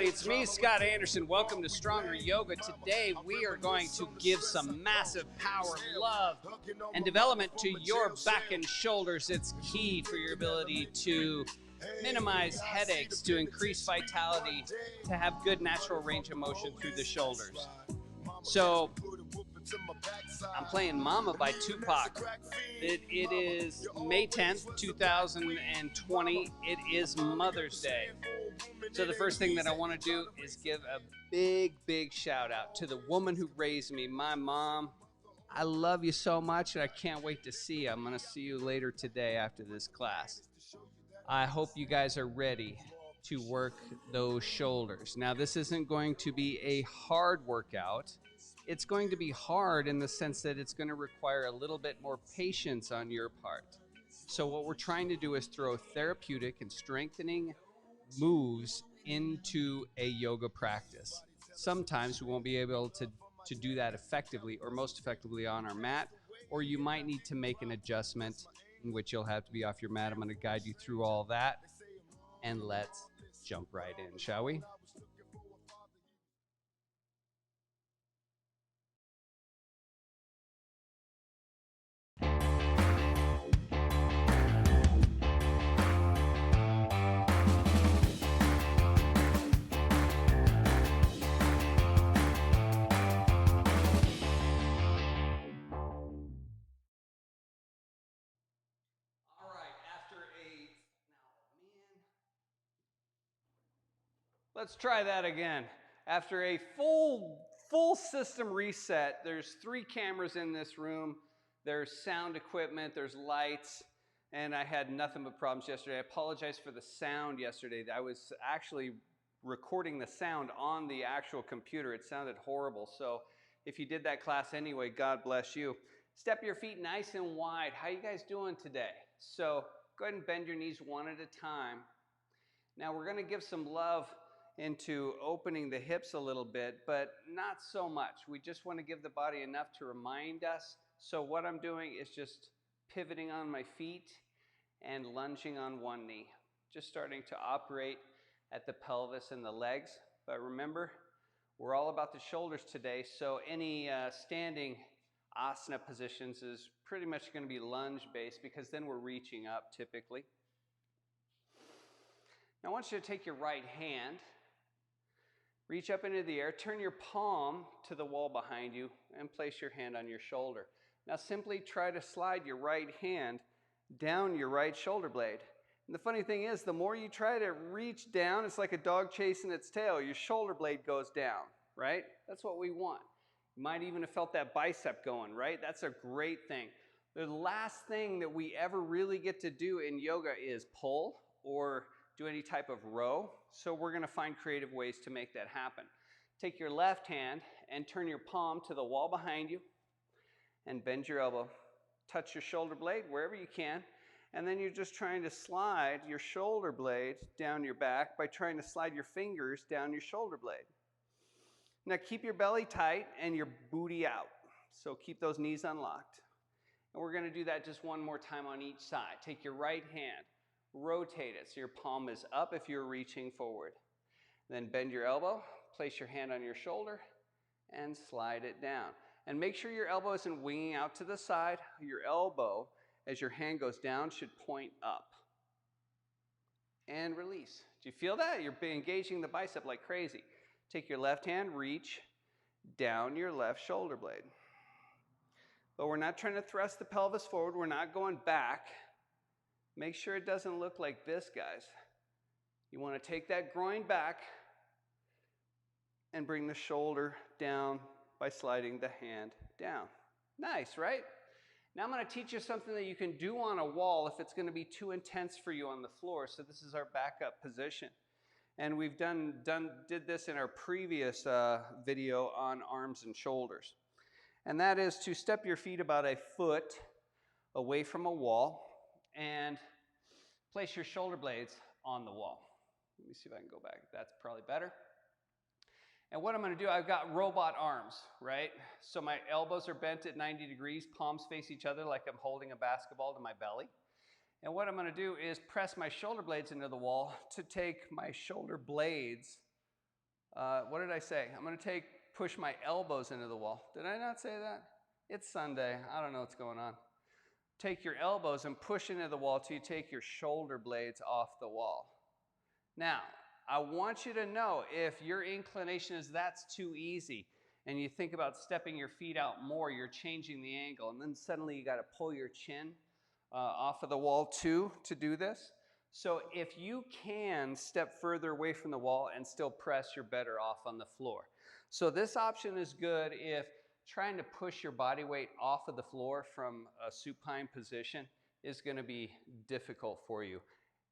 everybody. It's me, Scott Anderson. Welcome to Stronger Yoga. Today, we are going to give some massive power, love, and development to your back and shoulders. It's key for your ability to minimize headaches, to increase vitality, to have good natural range of motion through the shoulders. So, I'm playing Mama by Tupac. It is May 10th, 2020. It is Mother's Day. So the first thing that I want to do is give a big shout out to the woman who raised me, my mom. I love you so much, and I can't wait to see you. I'm going to see you later today after this class. I hope you guys are ready to work those shoulders. Now, this isn't going to be a hard workout. It's going to be hard in the sense that it's going to require a little bit more patience on your part. So what we're trying to do is throw therapeutic and strengthening moves into a yoga practice. Sometimes we won't be able to do that effectively or most effectively on our mat, or you might need to make an adjustment in which you'll have to be off your mat. I'm going to guide you through all that, and let's jump right in, shall we? Let's try that again. After a full system reset, there's 3 cameras in this room, there's sound equipment, there's lights, and I had nothing but problems yesterday. I apologize for the sound yesterday. I was actually recording the sound on the actual computer. It sounded horrible. So if you did that class anyway, God bless you. Step your feet nice and wide. How you guys doing today? So go ahead and bend your knees one at a time. Now we're going to give some love into opening the hips a little bit, but not so much. We just want to give the body enough to remind us. So what I'm doing is just pivoting on my feet and lunging on one knee. Just starting to operate at the pelvis and the legs. But remember, we're all about the shoulders today, so any standing asana positions is pretty much going to be lunge-based because then we're reaching up typically. Now I want you to take your right hand, reach up into the air, turn your palm to the wall behind you, and place your hand on your shoulder. Now simply try to slide your right hand down your right shoulder blade. And the funny thing is, the more you try to reach down, it's like a dog chasing its tail. Your shoulder blade goes down, right? That's what we want. You might even have felt that bicep going, right? That's a great thing. The last thing that we ever really get to do in yoga is pull or do any type of row. So we're going to find creative ways to make that happen. Take your left hand and turn your palm to the wall behind you and bend your elbow. Touch your shoulder blade wherever you can. And then you're just trying to slide your shoulder blade down your back by trying to slide your fingers down your shoulder blade. Now keep your belly tight and your booty out. So keep those knees unlocked. And we're going to do that just one more time on each side. Take your right hand, rotate it so your palm is up if you're reaching forward. Then bend your elbow, place your hand on your shoulder, and slide it down. And make sure your elbow isn't winging out to the side. Your elbow, as your hand goes down, should point up. And release. Do you feel that? You're engaging the bicep like crazy. Take your left hand, reach down your left shoulder blade. But we're not trying to thrust the pelvis forward. We're not going back. Make sure it doesn't look like this, guys. You want to take that groin back and bring the shoulder down by sliding the hand down. Nice, right? Now I'm going to teach you something that you can do on a wall if it's going to be too intense for you on the floor. So this is our backup position. And we've did this in our previous video on arms and shoulders. And that is to step your feet about a foot away from a wall and place your shoulder blades on the wall. Let me see if I can go back. That's probably better. And what I'm going to do, I've got robot arms, right? So my elbows are bent at 90 degrees, palms face each other like I'm holding a basketball to my belly. And what I'm going to do is press my shoulder blades into the wall to take my shoulder blades What did I say? I'm going to push my elbows into the wall. Did I not say that? It's Sunday. I don't know what's going on. Take your elbows and push into the wall till you take your shoulder blades off the wall. Now, I want you to know if your inclination is that's too easy and you think about stepping your feet out more, you're changing the angle, and then suddenly you got to pull your chin off of the wall too to do this. So if you can step further away from the wall and still press, you're better off on the floor. So this option is good if trying to push your body weight off of the floor from a supine position is going to be difficult for you.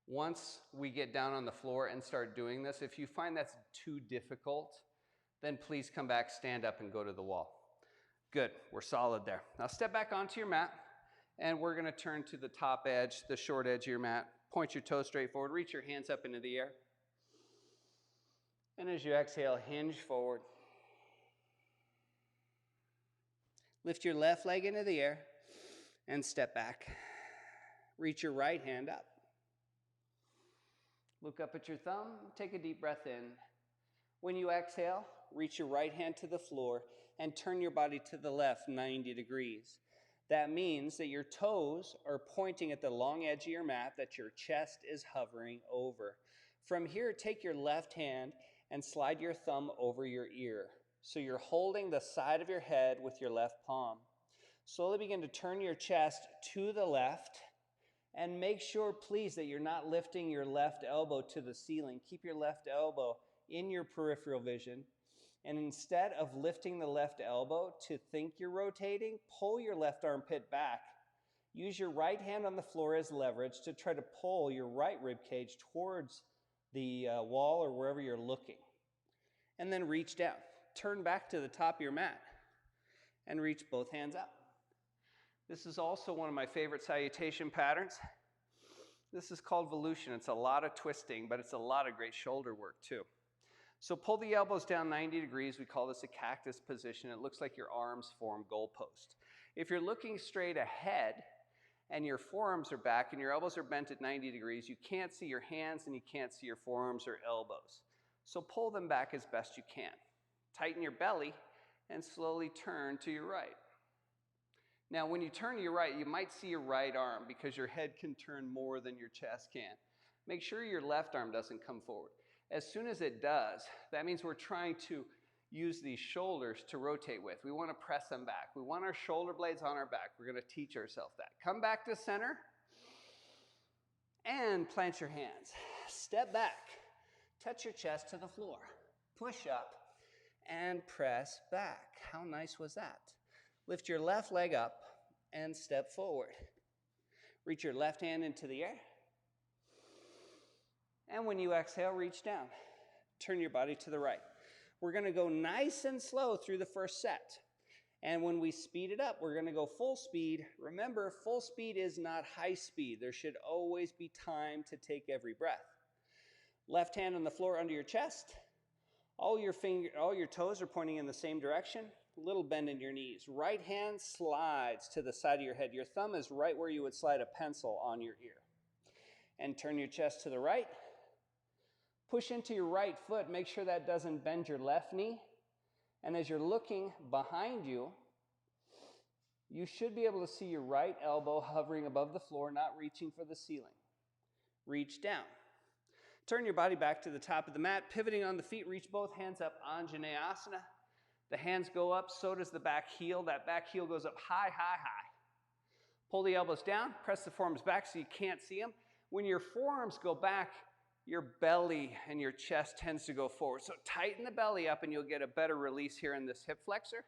Once we get down on the floor and start doing this, if you find that's too difficult, then please come back, stand up, and go to the wall. Good, we're solid there. Now step back onto your mat, and we're going to turn to the top edge, the short edge of your mat. Point your toes straight forward, reach your hands up into the air. And as you exhale, hinge forward. Lift your left leg into the air and step back. Reach your right hand up. Look up at your thumb, take a deep breath in. When you exhale, reach your right hand to the floor and turn your body to the left 90 degrees. That means that your toes are pointing at the long edge of your mat that your chest is hovering over. From here, take your left hand and slide your thumb over your ear. So you're holding the side of your head with your left palm. Slowly begin to turn your chest to the left and make sure, please, that you're not lifting your left elbow to the ceiling. Keep your left elbow in your peripheral vision. And instead of lifting the left elbow to think you're rotating, pull your left armpit back. Use your right hand on the floor as leverage to try to pull your right rib cage towards the wall or wherever you're looking. And then reach down. Turn back to the top of your mat and reach both hands up. This is also one of my favorite salutation patterns. This is called volution. It's a lot of twisting, but it's a lot of great shoulder work too. So pull the elbows down 90 degrees. We call this a cactus position. It looks like your arms form goalpost. If you're looking straight ahead and your forearms are back and your elbows are bent at 90 degrees, you can't see your hands and you can't see your forearms or elbows. So pull them back as best you can. Tighten your belly and slowly turn to your right. Now, when you turn to your right, you might see your right arm because your head can turn more than your chest can. Make sure your left arm doesn't come forward. As soon as it does, that means we're trying to use these shoulders to rotate with. We want to press them back. We want our shoulder blades on our back. We're going to teach ourselves that. Come back to center and plant your hands. Step back. Touch your chest to the floor. Push up and press back. How nice was that? Lift your left leg up and step forward. Reach your left hand into the air. And when you exhale, reach down. Turn your body to the right. We're going to go nice and slow through the first set. And when we speed it up, we're going to go full speed. Remember, full speed is not high speed. There should always be time to take every breath. Left hand on the floor under your chest. All your toes are pointing in the same direction. A little bend in your knees. Right hand slides to the side of your head. Your thumb is right where you would slide a pencil on your ear. And turn your chest to the right. Push into your right foot. Make sure that doesn't bend your left knee. And as you're looking behind you, you should be able to see your right elbow hovering above the floor, not reaching for the ceiling. Reach down. Turn your body back to the top of the mat, pivoting on the feet, reach both hands up, Anjaneyasana. The hands go up, so does the back heel. That back heel goes up high, high, high. Pull the elbows down, press the forearms back so you can't see them. When your forearms go back, your belly and your chest tends to go forward. So tighten the belly up and you'll get a better release here in this hip flexor.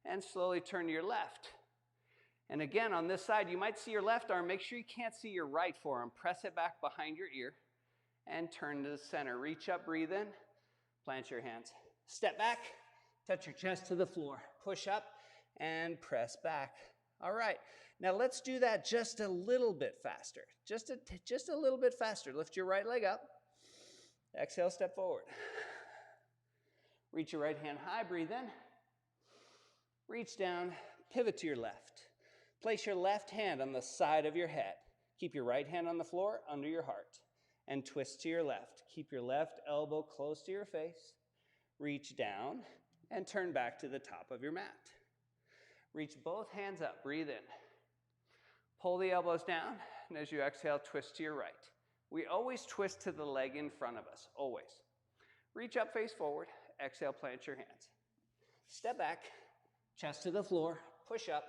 And slowly turn to your left. And again, on this side, you might see your left arm. Make sure you can't see your right forearm. Press it back behind your ear. And turn to the center. Reach up, breathe in, plant your hands. Step back, touch your chest to the floor. Push up and press back. All right, now let's do that just a little bit faster. Just a little bit faster. Lift your right leg up. Exhale, step forward. Reach your right hand high, breathe in. Reach down, pivot to your left. Place your left hand on the side of your head. Keep your right hand on the floor under your heart. And twist to your left. Keep your left elbow close to your face. Reach down and turn back to the top of your mat. Reach both hands up, breathe in. Pull the elbows down, and as you exhale, twist to your right. We always twist to the leg in front of us, always. Reach up, face forward, exhale, plant your hands. Step back, chest to the floor, push up,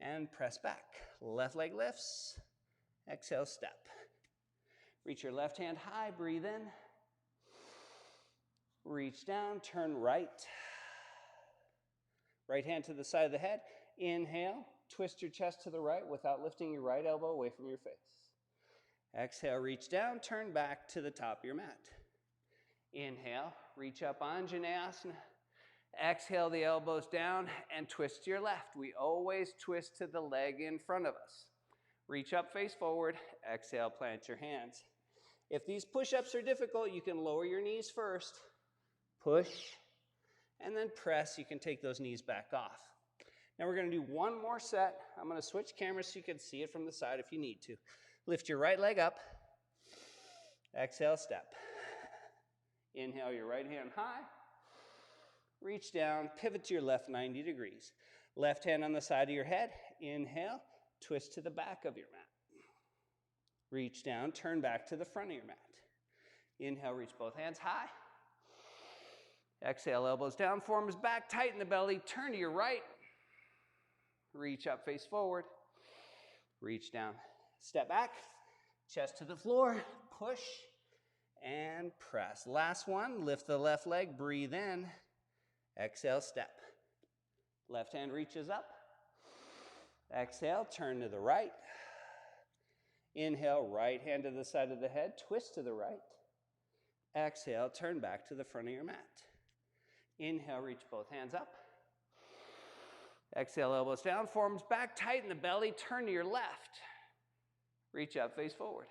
and press back. Left leg lifts, exhale, step. Reach your left hand high, breathe in. Reach down, turn right. Right hand to the side of the head. Inhale, twist your chest to the right without lifting your right elbow away from your face. Exhale, reach down, turn back to the top of your mat. Inhale, reach up, Anjaneyasana. Exhale the elbows down and twist to your left. We always twist to the leg in front of us. Reach up, face forward, exhale, plant your hands. If these push-ups are difficult, you can lower your knees first, push, and then press. You can take those knees back off. Now we're going to do one more set. I'm going to switch cameras so you can see it from the side if you need to. Lift your right leg up, exhale, step. Inhale your right hand high. Reach down, pivot to your left 90 degrees. Left hand on the side of your head. Inhale, twist to the back of your mat. Reach down, turn back to the front of your mat. Inhale, reach both hands high. Exhale, elbows down, forearms back, tighten the belly, turn to your right. Reach up, face forward. Reach down, step back, chest to the floor, push and press. Last one, lift the left leg, breathe in. Exhale, step. Left hand reaches up. Exhale, turn to the right. Inhale, right hand to the side of the head, twist to the right. Exhale, turn back to the front of your mat. Inhale, reach both hands up. Exhale, elbows down, forearms back, tighten the belly, turn to your left. Reach up, face forward.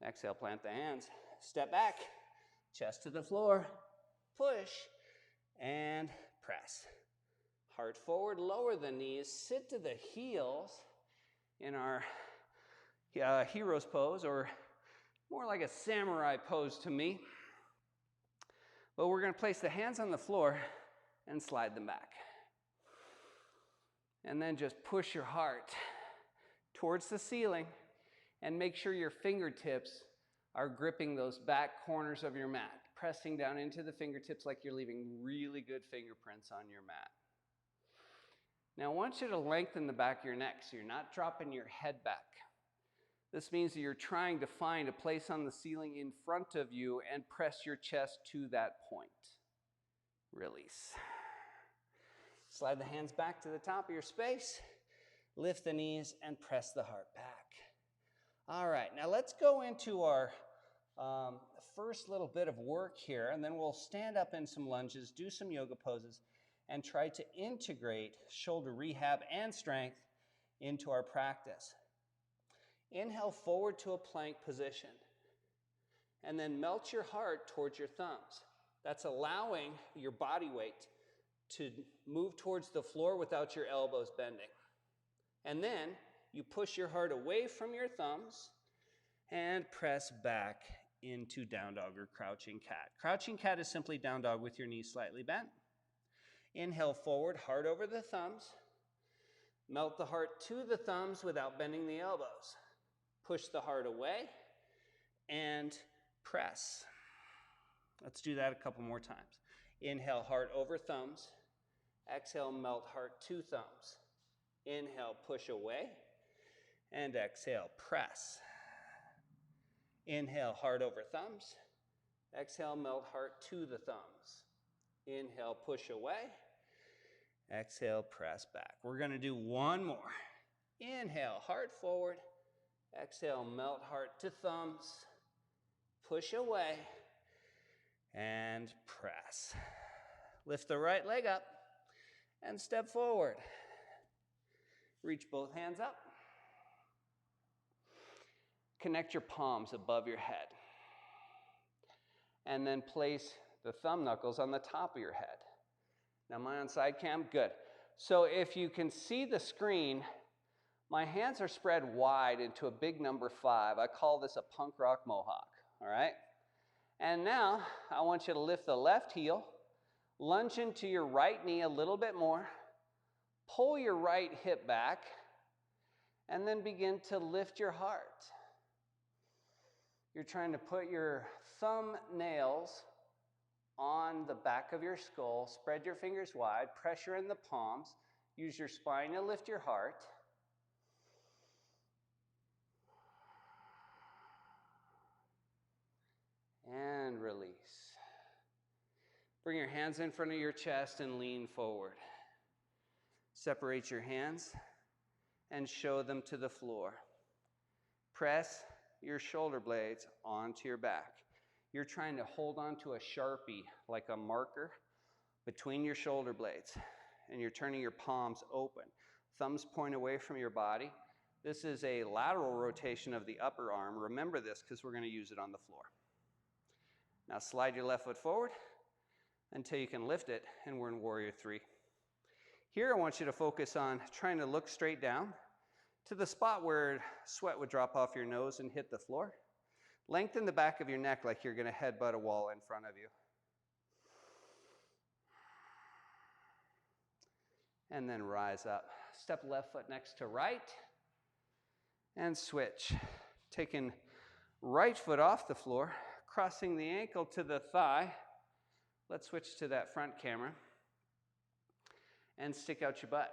Exhale, plant the hands. Step back, chest to the floor, push, and press. Heart forward, lower the knees, sit to the heels in our hero's pose, or more like a samurai pose to me. But we're going to place the hands on the floor and slide them back. And then just push your heart towards the ceiling and make sure your fingertips are gripping those back corners of your mat, pressing down into the fingertips like you're leaving really good fingerprints on your mat. Now I want you to lengthen the back of your neck so you're not dropping your head back. This means that you're trying to find a place on the ceiling in front of you and press your chest to that point. Release. Slide the hands back to the top of your space. Lift the knees and press the heart back. All right, now let's go into our first little bit of work here, and then we'll stand up in some lunges, do some yoga poses, and try to integrate shoulder rehab and strength into our practice. Inhale forward to a plank position, and then melt your heart towards your thumbs. That's allowing your body weight to move towards the floor without your elbows bending. And then you push your heart away from your thumbs and press back into down dog or crouching cat. Crouching cat is simply down dog with your knees slightly bent. Inhale forward, heart over the thumbs. Melt the heart to the thumbs without bending the elbows. Push the heart away and press. Let's do that a couple more times. Inhale, heart over thumbs. Exhale, melt heart to thumbs. Inhale, push away. And exhale, press. Inhale, heart over thumbs. Exhale, melt heart to the thumbs. Inhale, push away. Exhale, press back. We're going to do one more. Inhale, heart forward. Exhale, melt heart to thumbs. Push away. And press. Lift the right leg up and step forward. Reach both hands up. Connect your palms above your head. And then place the thumb knuckles on the top of your head. Now, am I on side cam? Good. So if you can see the screen, my hands are spread wide into a big number 5. I call this a punk rock mohawk, all right? And now I want you to lift the left heel, lunge into your right knee a little bit more, pull your right hip back, and then begin to lift your heart. You're trying to put your thumbnails on the back of your skull, spread your fingers wide, pressure in the palms, use your spine to lift your heart. And release. Bring your hands in front of your chest and lean forward. Separate your hands and show them to the floor. Press your shoulder blades onto your back. You're trying to hold on to a Sharpie, like a marker, between your shoulder blades, and you're turning your palms open. Thumbs point away from your body. This is a lateral rotation of the upper arm. Remember this because we're going to use it on the floor. Now slide your left foot forward until you can lift it, and we're in Warrior 3. Here I want you to focus on trying to look straight down to the spot where sweat would drop off your nose and hit the floor. Lengthen the back of your neck like you're going to headbutt a wall in front of you. And then rise up. Step left foot next to right and switch. Taking right foot off the floor, crossing the ankle to the thigh. Let's switch to that front camera. And stick out your butt.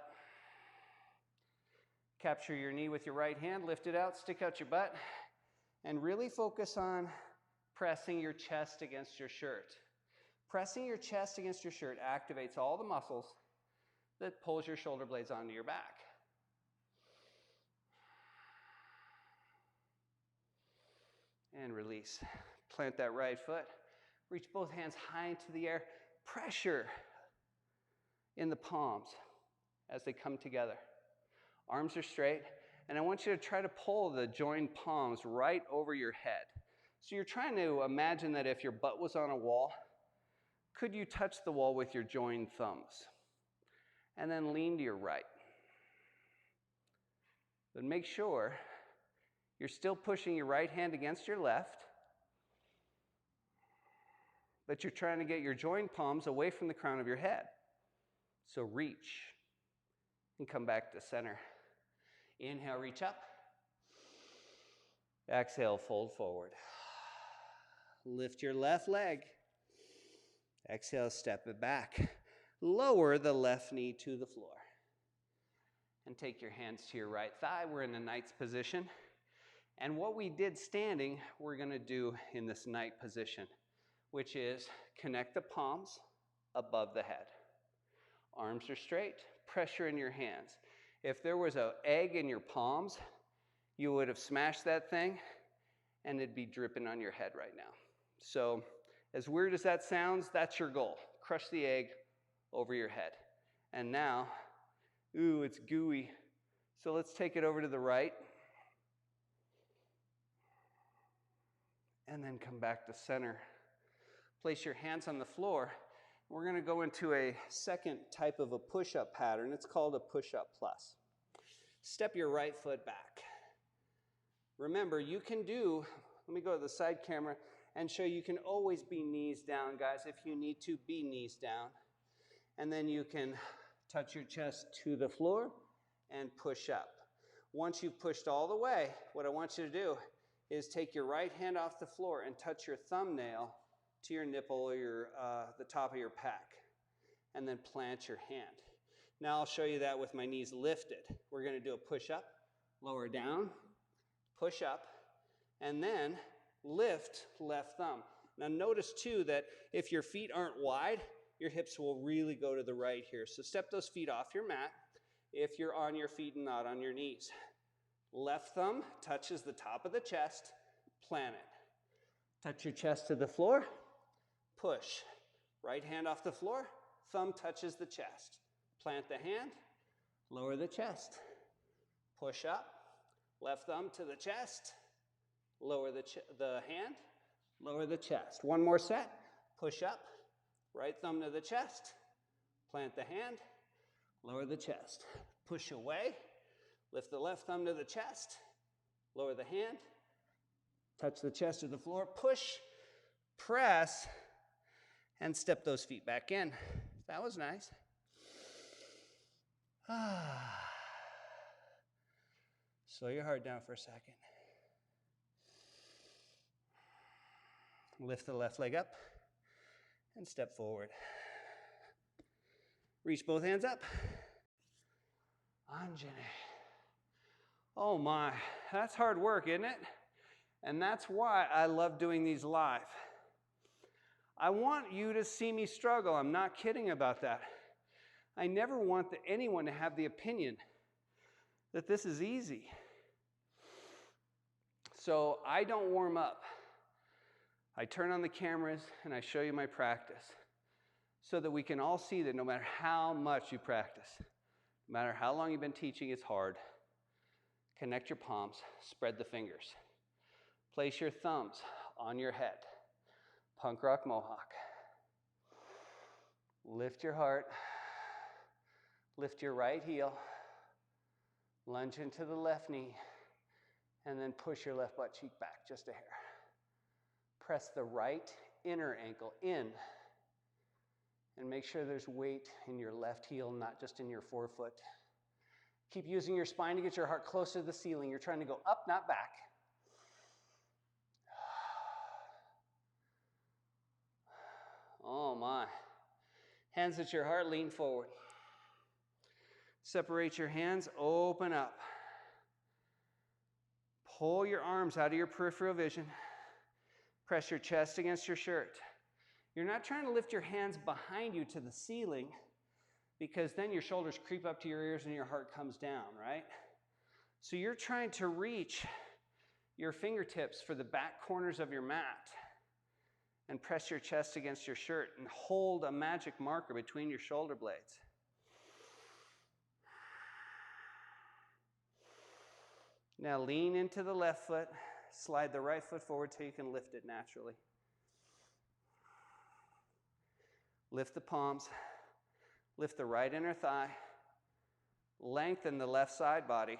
Capture your knee with your right hand, lift it out, stick out your butt, and really focus on pressing your chest against your shirt. Pressing your chest against your shirt activates all the muscles that pulls your shoulder blades onto your back. And release. Plant that right foot. Reach both hands high into the air. Pressure in the palms as they come together. Arms are straight, and I want you to try to pull the joined palms right over your head. So you're trying to imagine that if your butt was on a wall, could you touch the wall with your joined thumbs? And then lean to your right. But make sure you're still pushing your right hand against your left, but you're trying to get your joined palms away from the crown of your head. So reach and come back to center. Inhale, reach up. Exhale, fold forward. Lift your left leg. Exhale, step it back. Lower the left knee to the floor. And take your hands to your right thigh. We're in a knight's position. And what we did standing, we're going to do in this knight position, which is connect the palms above the head. Arms are straight, pressure in your hands. If there was an egg in your palms, you would have smashed that thing and it'd be dripping on your head right now. So as weird as that sounds, that's your goal. Crush the egg over your head. And now, ooh, it's gooey. So let's take it over to the right. And then come back to center. Place your hands on the floor. We're going to go into a second type of a push-up pattern. It's called a push-up plus. Step your right foot back. Remember, you can do, let me go to the side camera and show you can always be knees down, guys. If you need to, be knees down. And then you can touch your chest to the floor and push up. Once you've pushed all the way, what I want you to do is take your right hand off the floor and touch your thumbnail to your nipple or the top of your pec, and then plant your hand. Now I'll show you that with my knees lifted. We're going to do a push-up, lower down, push up, and then lift left thumb. Now notice too that if your feet aren't wide, your hips will really go to the right here. So step those feet off your mat if you're on your feet and not on your knees. Left thumb touches the top of the chest, plant it. Touch your chest to the floor, push. Right hand off the floor, thumb touches the chest. Plant the hand, lower the chest. Push up, left thumb to the chest, lower the hand, lower the chest. One more set, push up, right thumb to the chest, plant the hand, lower the chest. Push away, lift the left thumb to the chest, lower the hand, touch the chest to the floor, push, press, and step those feet back in. That was nice. Slow your heart down for a second. Lift the left leg up and step forward. Reach both hands up. Anjane. Oh my, that's hard work, isn't it? And that's why I love doing these live. I want you to see me struggle. I'm not kidding about that. I never want anyone to have the opinion that this is easy. So I don't warm up. I turn on the cameras and I show you my practice so that we can all see that no matter how much you practice, no matter how long you've been teaching, it's hard. Connect your palms, spread the fingers. Place your thumbs on your head. Punk rock mohawk. Lift your heart. Lift your right heel. Lunge into the left knee. And then push your left butt cheek back just a hair. Press the right inner ankle in. And make sure there's weight in your left heel, not just in your forefoot. Keep using your spine to get your heart closer to the ceiling. You're trying to go up, not back. Oh my. Hands at your heart, lean forward. Separate your hands, open up. Pull your arms out of your peripheral vision. Press your chest against your shirt. You're not trying to lift your hands behind you to the ceiling, because then your shoulders creep up to your ears and your heart comes down, right? So you're trying to reach your fingertips for the back corners of your mat and press your chest against your shirt and hold a magic marker between your shoulder blades. Now lean into the left foot, slide the right foot forward till you can lift it naturally. Lift the palms, lift the right inner thigh, lengthen the left side body,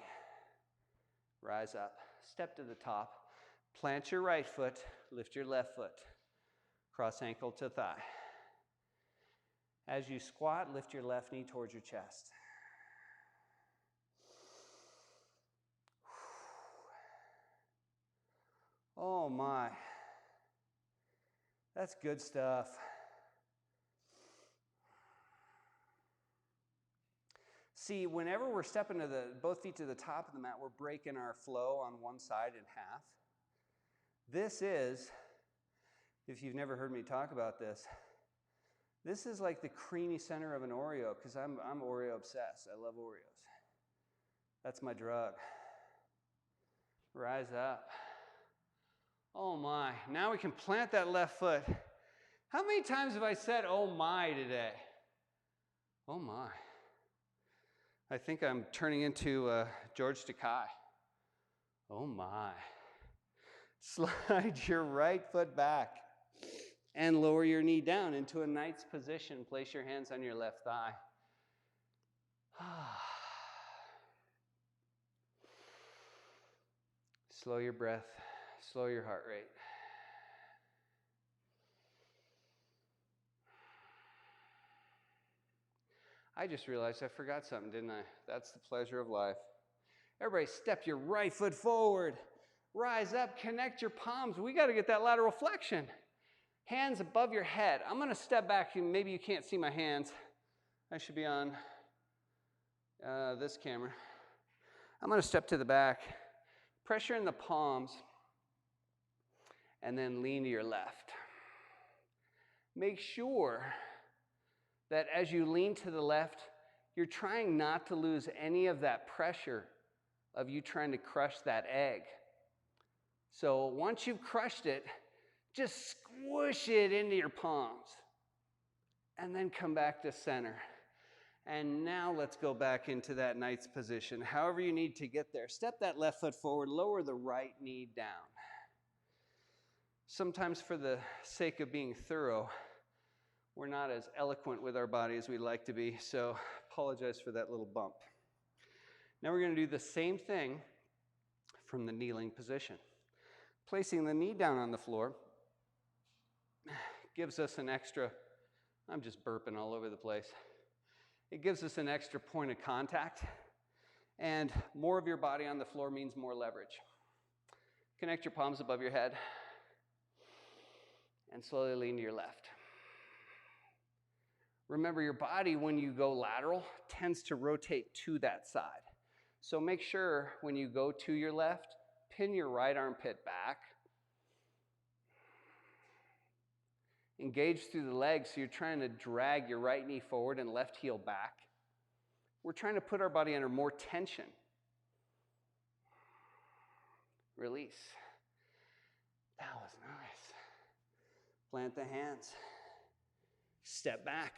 rise up, step to the top, plant your right foot, lift your left foot, cross ankle to thigh. As you squat, lift your left knee towards your chest. Oh my, that's good stuff. See, whenever we're stepping to both feet to the top of the mat, we're breaking our flow on one side in half. This is, if you've never heard me talk about this is like the creamy center of an Oreo, because I'm Oreo obsessed. I love Oreos. That's my drug. Rise up. Oh my, now we can plant that left foot. How many times have I said, oh my, today? Oh my. I think I'm turning into George Takei. Oh my. Slide your right foot back and lower your knee down into a knight's position. Place your hands on your left thigh. Slow your breath, slow your heart rate. I just realized I forgot something, didn't I? That's the pleasure of life. Everybody step your right foot forward. Rise up, connect your palms. We got to get that lateral flexion. Hands above your head. I'm going to step back. Maybe you can't see my hands. I should be on this camera. I'm going to step to the back. Pressure in the palms. And then lean to your left. Make sure that as you lean to the left, you're trying not to lose any of that pressure of you trying to crush that egg. So once you've crushed it, just squish it into your palms. And then come back to center. And now let's go back into that knight's position. However you need to get there. Step that left foot forward, lower the right knee down. Sometimes for the sake of being thorough, we're not as eloquent with our body as we'd like to be, so apologize for that little bump. Now we're going to do the same thing from the kneeling position. Placing the knee down on the floor, gives us an extra, I'm just burping all over the place. It gives us an extra point of contact, and more of your body on the floor means more leverage. Connect your palms above your head and slowly lean to your left. Remember, your body, when you go lateral, tends to rotate to that side. So make sure when you go to your left, pin your right armpit back. Engage through the legs, so you're trying to drag your right knee forward and left heel back. We're trying to put our body under more tension. Release. That was nice. Plant the hands. Step back.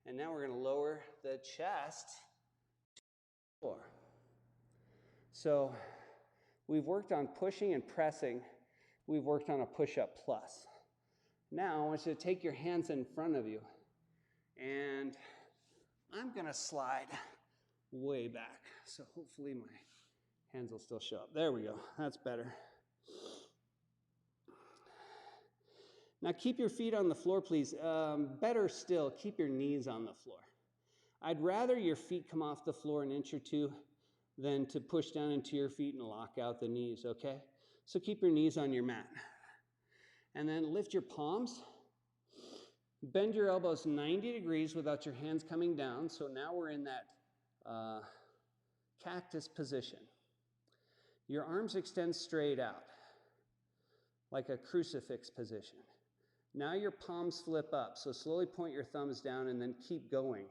And now we're going to lower the chest to the floor. So we've worked on pushing and pressing. We've worked on a push-up plus. Now I want you to take your hands in front of you, and I'm going to slide way back. So hopefully my hands will still show up. There we go. That's better. Now keep your feet on the floor, please. Better still, keep your knees on the floor. I'd rather your feet come off the floor an inch or two than to push down into your feet and lock out the knees, okay? So keep your knees on your mat. And then lift your palms. Bend your elbows 90 degrees without your hands coming down. So now we're in that cactus position. Your arms extend straight out, like a crucifix position. Now your palms flip up. So slowly point your thumbs down and then keep going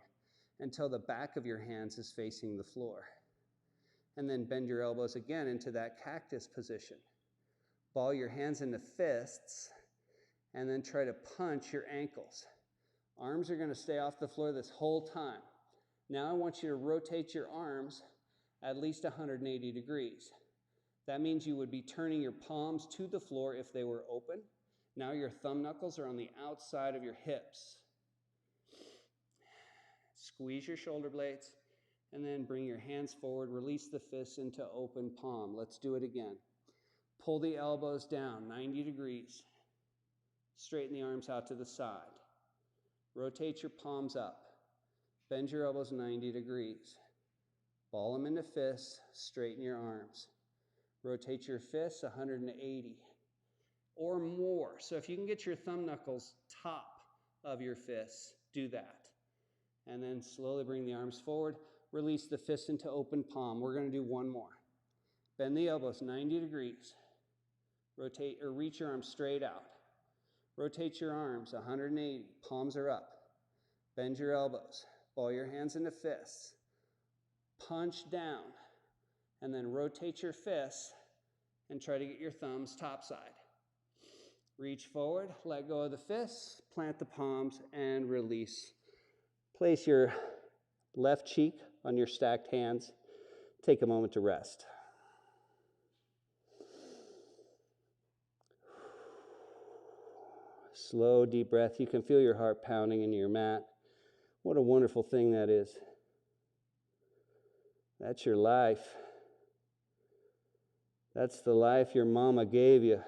until the back of your hands is facing the floor. And then bend your elbows again into that cactus position. Ball your hands into fists, and then try to punch your ankles. Arms are going to stay off the floor this whole time. Now I want you to rotate your arms at least 180 degrees. That means you would be turning your palms to the floor if they were open. Now your thumb knuckles are on the outside of your hips. Squeeze your shoulder blades, and then bring your hands forward. Release the fists into open palm. Let's do it again. Pull the elbows down 90 degrees. Straighten the arms out to the side. Rotate your palms up. Bend your elbows 90 degrees. Ball them into fists. Straighten your arms. Rotate your fists 180 or more. So if you can get your thumb knuckles top of your fists, do that. And then slowly bring the arms forward. Release the fists into open palm. We're going to do one more. Bend the elbows 90 degrees. Rotate or reach your arms straight out. Rotate your arms 180. Palms are up. Bend your elbows. Ball your hands into fists. Punch down. And then rotate your fists and try to get your thumbs topside. Reach forward, let go of the fists, plant the palms, and release. Place your left cheek on your stacked hands. Take a moment to rest. Slow, deep breath. You can feel your heart pounding into your mat. What a wonderful thing that is. That's your life. That's the life your mama gave you.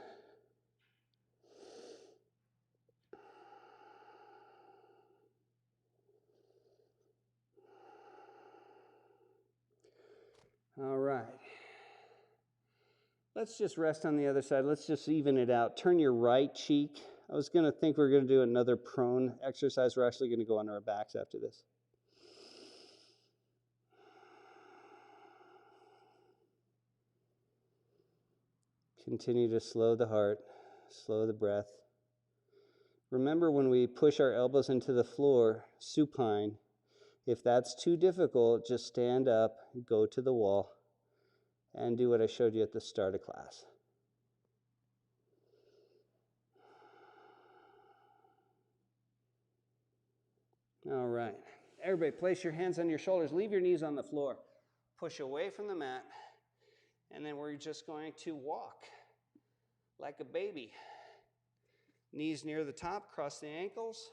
All right. Let's just rest on the other side. Let's just even it out. Turn your right cheek. I was going to think we're going to do another prone exercise. We're actually going to go on our backs after this. Continue to slow the heart, slow the breath. Remember, when we push our elbows into the floor, supine, if that's too difficult, just stand up, go to the wall, and do what I showed you at the start of class. All right. Everybody, place your hands on your shoulders. Leave your knees on the floor. Push away from the mat. And then we're just going to walk like a baby. Knees near the top, cross the ankles.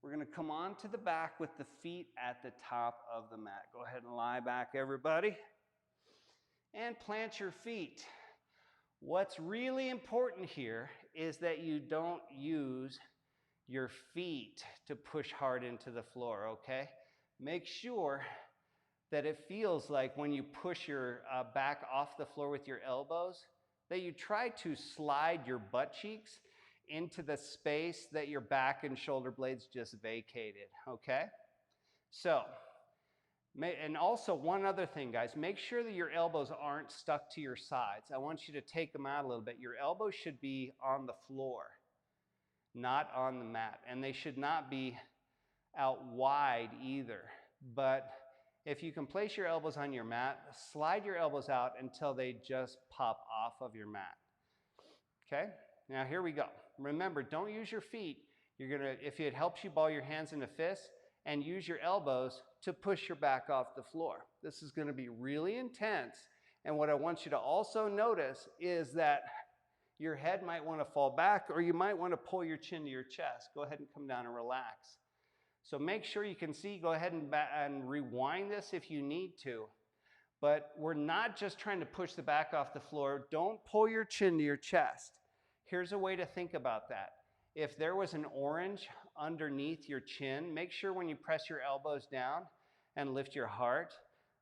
We're going to come on to the back with the feet at the top of the mat. Go ahead and lie back, everybody. And plant your feet. What's really important here is that you don't use your feet to push hard into the floor, okay? Make sure that it feels like when you push your back off the floor with your elbows, that you try to slide your butt cheeks into the space that your back and shoulder blades just vacated, okay? So, and also one other thing, guys, make sure that your elbows aren't stuck to your sides. I want you to take them out a little bit. Your elbows should be on the floor, not on the mat. And they should not be out wide either. But if you can place your elbows on your mat, slide your elbows out until they just pop off of your mat. Okay? Now here we go. Remember, don't use your feet. You're gonna, if it helps you, ball your hands into fists and use your elbows to push your back off the floor. This is gonna be really intense. And what I want you to also notice is that your head might wanna fall back, or you might wanna pull your chin to your chest. Go ahead and come down and relax. So make sure you can see, go ahead and rewind this if you need to. But we're not just trying to push the back off the floor. Don't pull your chin to your chest. Here's a way to think about that. If there was an orange underneath your chin, make sure when you press your elbows down and lift your heart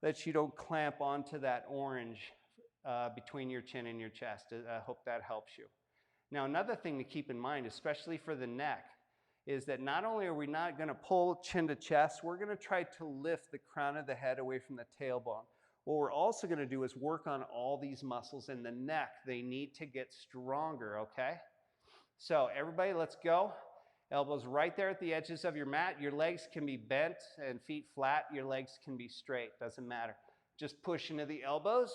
that you don't clamp onto that orange between your chin and your chest. I hope that helps you. Now, another thing to keep in mind, especially for the neck, is that not only are we not going to pull chin to chest, we're going to try to lift the crown of the head away from the tailbone. What we're also going to do is work on all these muscles in the neck. They need to get stronger, okay? So everybody, let's go. Elbows right there at the edges of your mat. Your legs can be bent and feet flat. Your legs can be straight, doesn't matter. Just push into the elbows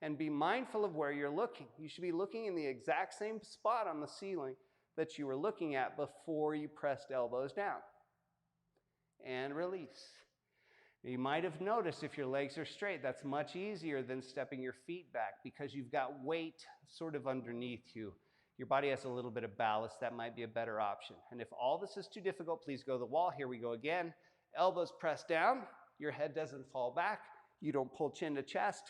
and be mindful of where you're looking. You should be looking in the exact same spot on the ceiling that you were looking at before you pressed elbows down. And release. You might have noticed if your legs are straight, that's much easier than stepping your feet back because you've got weight sort of underneath you. Your body has a little bit of ballast. That might be a better option. And if all this is too difficult, please go to the wall. Here we go again. Elbows pressed down. Your head doesn't fall back. You don't pull chin to chest.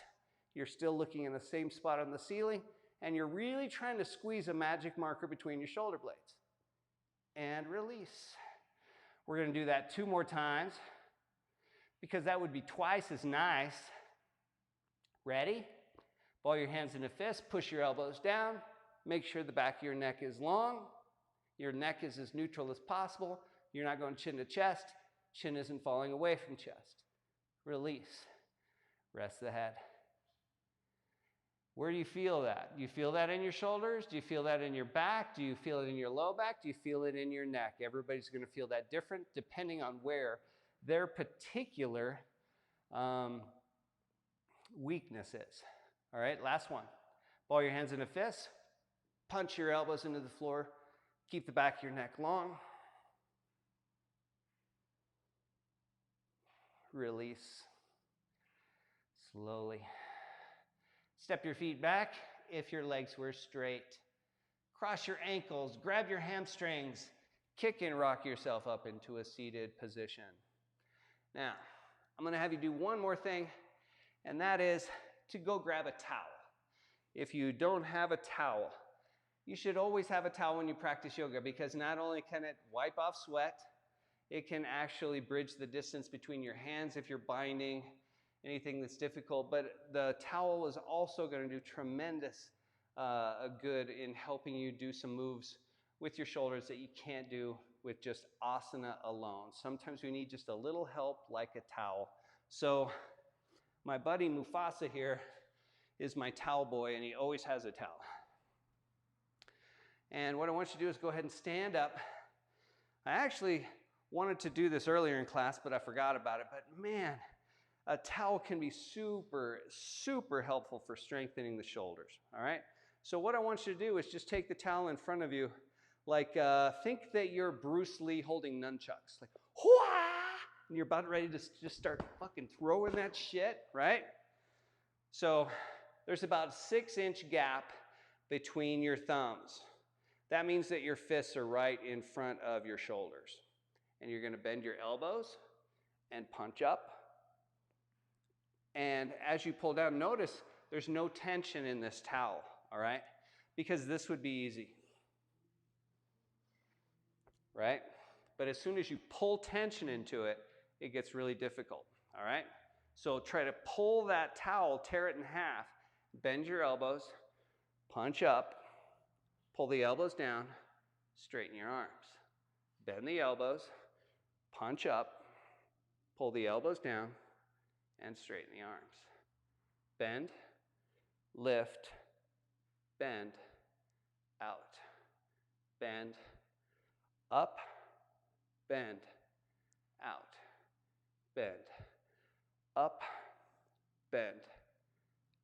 You're still looking in the same spot on the ceiling. And you're really trying to squeeze a magic marker between your shoulder blades. And release. We're going to do that 2 more times because that would be twice as nice. Ready? Ball your hands into fists. Push your elbows down. Make sure the back of your neck is long. Your neck is as neutral as possible. You're not going chin to chest. Chin isn't falling away from chest. Release. Rest the head. Where do you feel that? Do you feel that in your shoulders? Do you feel that in your back? Do you feel it in your low back? Do you feel it in your neck? Everybody's going to feel that different depending on where their particular weakness is. All right, last one. Ball your hands into fists. Punch your elbows into the floor. Keep the back of your neck long. Release. Slowly. Step your feet back if your legs were straight. Cross your ankles, grab your hamstrings, kick and rock yourself up into a seated position. Now, I'm going to have you do one more thing, and that is to go grab a towel. If you don't have a towel, you should always have a towel when you practice yoga because not only can it wipe off sweat, it can actually bridge the distance between your hands if you're binding anything that's difficult, but the towel is also going to do tremendous good in helping you do some moves with your shoulders that you can't do with just asana alone. Sometimes we need just a little help like a towel. So my buddy Mufasa here is my towel boy, and he always has a towel. And what I want you to do is go ahead and stand up. I actually wanted to do this earlier in class, but I forgot about it. But man, a towel can be super, super helpful for strengthening the shoulders, all right? So what I want you to do is just take the towel in front of you, like think that you're Bruce Lee holding nunchucks, like, whoo! And you're about ready to just start fucking throwing that shit, right? So there's about a 6-inch gap between your thumbs. That means that your fists are right in front of your shoulders. And you're going to bend your elbows and punch up. And as you pull down, notice there's no tension in this towel, all right? Because this would be easy. right? But as soon as you pull tension into it, it gets really difficult, all right? So try to pull that towel, tear it in half, bend your elbows, punch up, pull the elbows down, straighten your arms. Bend the elbows, punch up, pull the elbows down, and straighten the arms. Bend, lift, bend, out. Bend, up, bend, out. Bend, up, bend,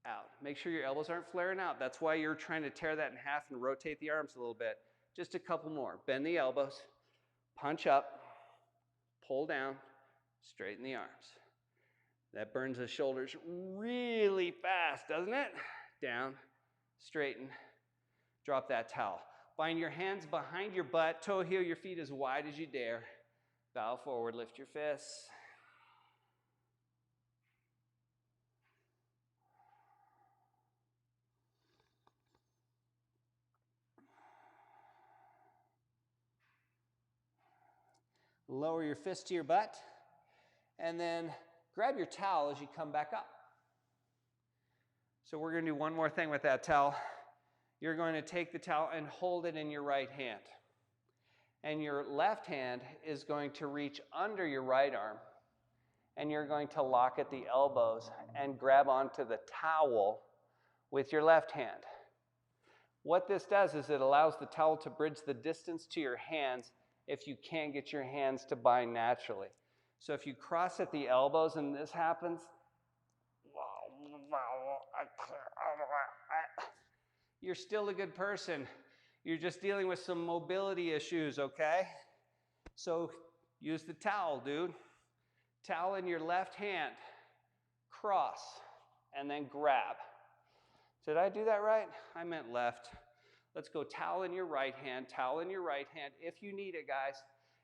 out. Make sure your elbows aren't flaring out. That's why you're trying to tear that in half and rotate the arms a little bit. Just a couple more. Bend the elbows, punch up, pull down, straighten the arms. That burns the shoulders really fast, doesn't it? Down, straighten, drop that towel. Bind your hands behind your butt, toe heel your feet as wide as you dare. Bow forward, lift your fists. Lower your fist to your butt, and then grab your towel as you come back up. So we're going to do one more thing with that towel. You're going to take the towel and hold it in your right hand. And your left hand is going to reach under your right arm, and you're going to lock at the elbows and grab onto the towel with your left hand. What this does is it allows the towel to bridge the distance to your hands if you can't get your hands to bind naturally. So if you cross at the elbows and this happens, you're still a good person. You're just dealing with some mobility issues, okay? So use the towel, dude. Towel in your left hand, cross, and then grab. Did I do that right? I meant left. Let's go towel in your right hand, towel in your right hand, if you need it, guys.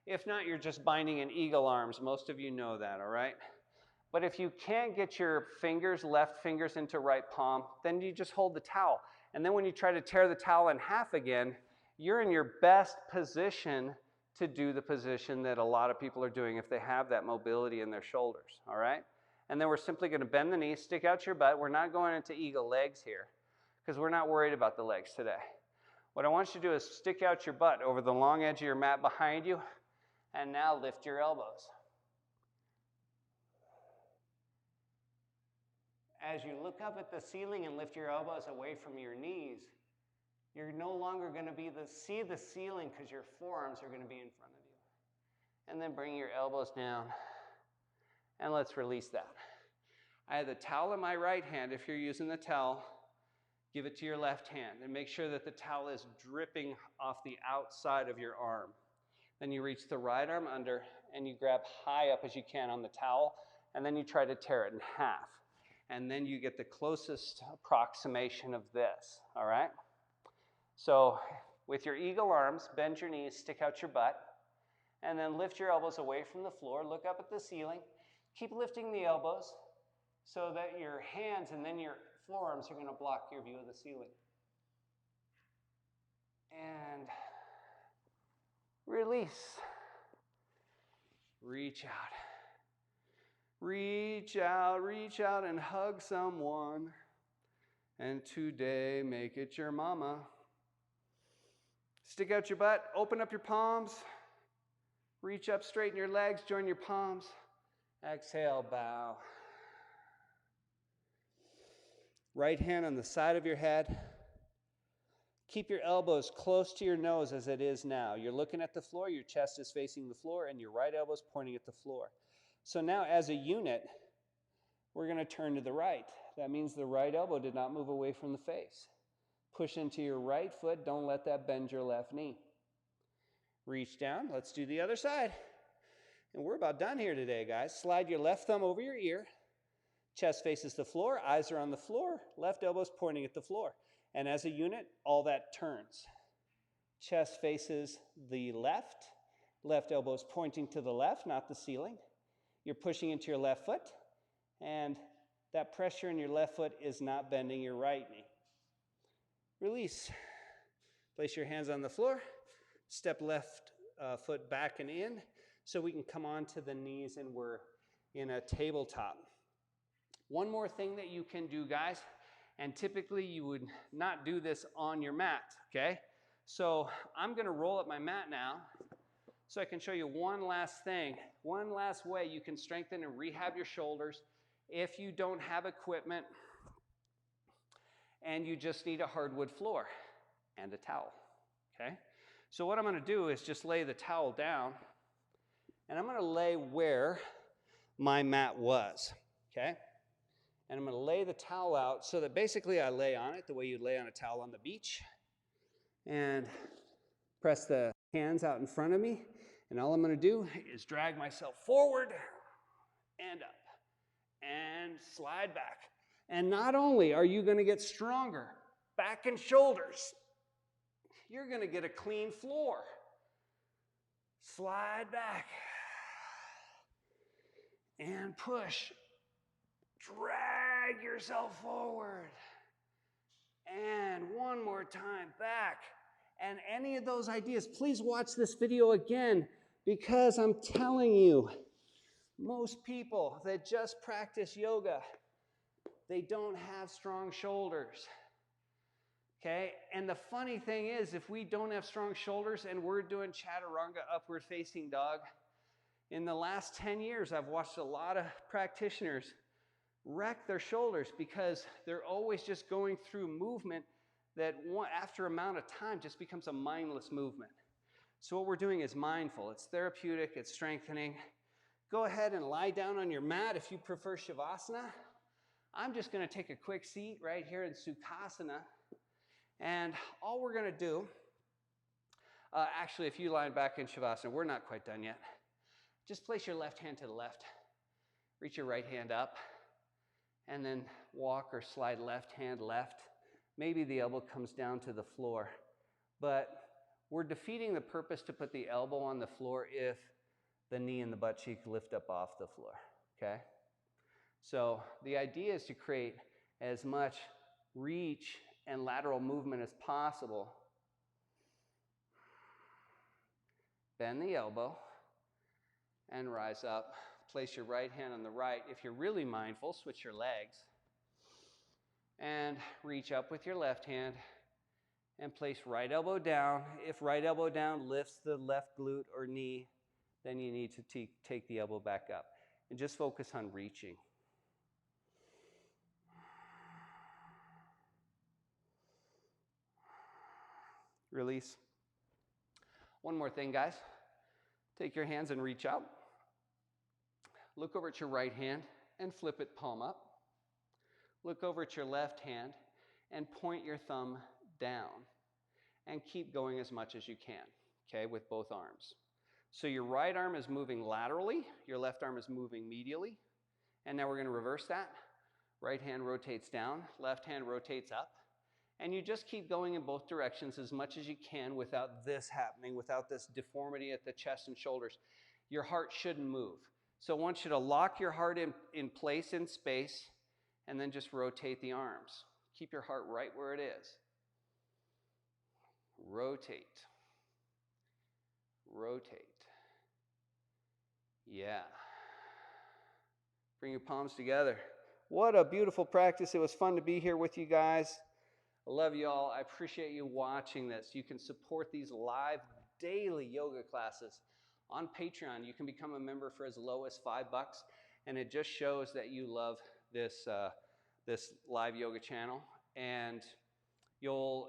If not, you're just binding in eagle arms. Most of you know that, all right? But if you can't get your fingers, left fingers into right palm, then you just hold the towel. And then when you try to tear the towel in half again, you're in your best position to do the position that a lot of people are doing if they have that mobility in their shoulders, all right? And then we're simply going to bend the knees, stick out your butt. We're not going into eagle legs here because we're not worried about the legs today. What I want you to do is stick out your butt over the long edge of your mat behind you, and now lift your elbows. As you look up at the ceiling and lift your elbows away from your knees, you're no longer going to see the ceiling because your forearms are going to be in front of you. And then bring your elbows down, and let's release that. I have the towel in my right hand. If you're using the towel, give it to your left hand and make sure that the towel is dripping off the outside of your arm. Then you reach the right arm under and you grab high up as you can on the towel, and then you try to tear it in half. And then you get the closest approximation of this, all right? So with your eagle arms, bend your knees, stick out your butt, and then lift your elbows away from the floor, look up at the ceiling. Keep lifting the elbows so that your hands and then your forearms are going to block your view of the ceiling. And release. Reach out. Reach out and hug someone. And today, make it your mama. Stick out your butt, open up your palms. Reach up, straighten your legs, join your palms. Exhale, bow. Right hand on the side of your head. Keep your elbows close to your nose as it is now. You're looking at the floor, your chest is facing the floor, and your right elbow is pointing at the floor. So now as a unit, we're going to turn to the right. That means the right elbow did not move away from the face. Push into your right foot. Don't let that bend your left knee. Reach down. Let's do the other side. And we're about done here today, guys. Slide your left thumb over your ear. Chest faces the floor, eyes are on the floor, left elbow's pointing at the floor. And as a unit, all that turns. Chest faces the left, left elbow's pointing to the left, not the ceiling. You're pushing into your left foot, and that pressure in your left foot is not bending your right knee. Release. Place your hands on the floor, step left foot back and in, so we can come onto the knees and we're in a tabletop. One more thing that you can do, guys, and typically you would not do this on your mat, okay? So I'm gonna roll up my mat now so I can show you one last thing, one last way you can strengthen and rehab your shoulders if you don't have equipment and you just need a hardwood floor and a towel, okay? So what I'm gonna do is just lay the towel down, and I'm gonna lay where my mat was, okay? And I'm gonna lay the towel out so that basically I lay on it the way you'd lay on a towel on the beach, and press the hands out in front of me, and all I'm gonna do is drag myself forward and up and slide back. And not only are you gonna get stronger back and shoulders, you're gonna get a clean floor. Slide back and push. Drag yourself forward. And one more time, back. And any of those ideas, please watch this video again, because I'm telling you, most people that just practice yoga, they don't have strong shoulders. Okay? And the funny thing is, if we don't have strong shoulders and we're doing chaturanga, upward facing dog, in the last 10 years, I've watched a lot of practitioners wreck their shoulders because they're always just going through movement that after amount of time just becomes a mindless movement. So what we're doing is mindful. It's therapeutic, it's strengthening. Go ahead and lie down on your mat if you prefer Shavasana. I'm just gonna take a quick seat right here in Sukhasana. And all we're gonna do, actually if you lie back in Shavasana, we're not quite done yet. Just place your left hand to the left. Reach your right hand up. And then walk or slide left hand left. Maybe the elbow comes down to the floor. But we're defeating the purpose to put the elbow on the floor if the knee and the butt cheek lift up off the floor, okay? So the idea is to create as much reach and lateral movement as possible. Bend the elbow and rise up. Place your right hand on the right. If you're really mindful, switch your legs. And reach up with your left hand and place right elbow down. If right elbow down lifts the left glute or knee, then you need to take the elbow back up. And just focus on reaching. Release. One more thing, guys. Take your hands and reach out. Look over at your right hand and flip it palm up. Look over at your left hand and point your thumb down. And keep going as much as you can, okay, with both arms. So your right arm is moving laterally, your left arm is moving medially. And now we're going to reverse that. Right hand rotates down, left hand rotates up. And you just keep going in both directions as much as you can without this happening, without this deformity at the chest and shoulders. Your heart shouldn't move. So I want you to lock your heart in place in space and then just rotate the arms. Keep your heart right where it is. Rotate. Rotate. Yeah. Bring your palms together. What a beautiful practice. It was fun to be here with you guys. I love you all. I appreciate you watching this. You can support these live daily yoga classes on Patreon. You can become a member for as low as $5, and it just shows that you love this, this live yoga channel. And you'll,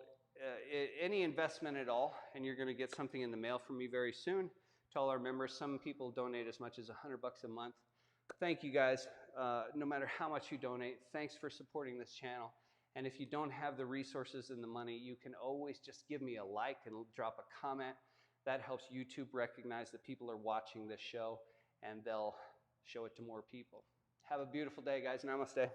any investment at all, and you're going to get something in the mail from me very soon. To all our members, some people donate as much as $100 a month. Thank you guys. No matter how much you donate, thanks for supporting this channel. And if you don't have the resources and the money, you can always just give me a like and drop a comment. That helps YouTube recognize that people are watching this show, and they'll show it to more people. Have a beautiful day, guys. Namaste.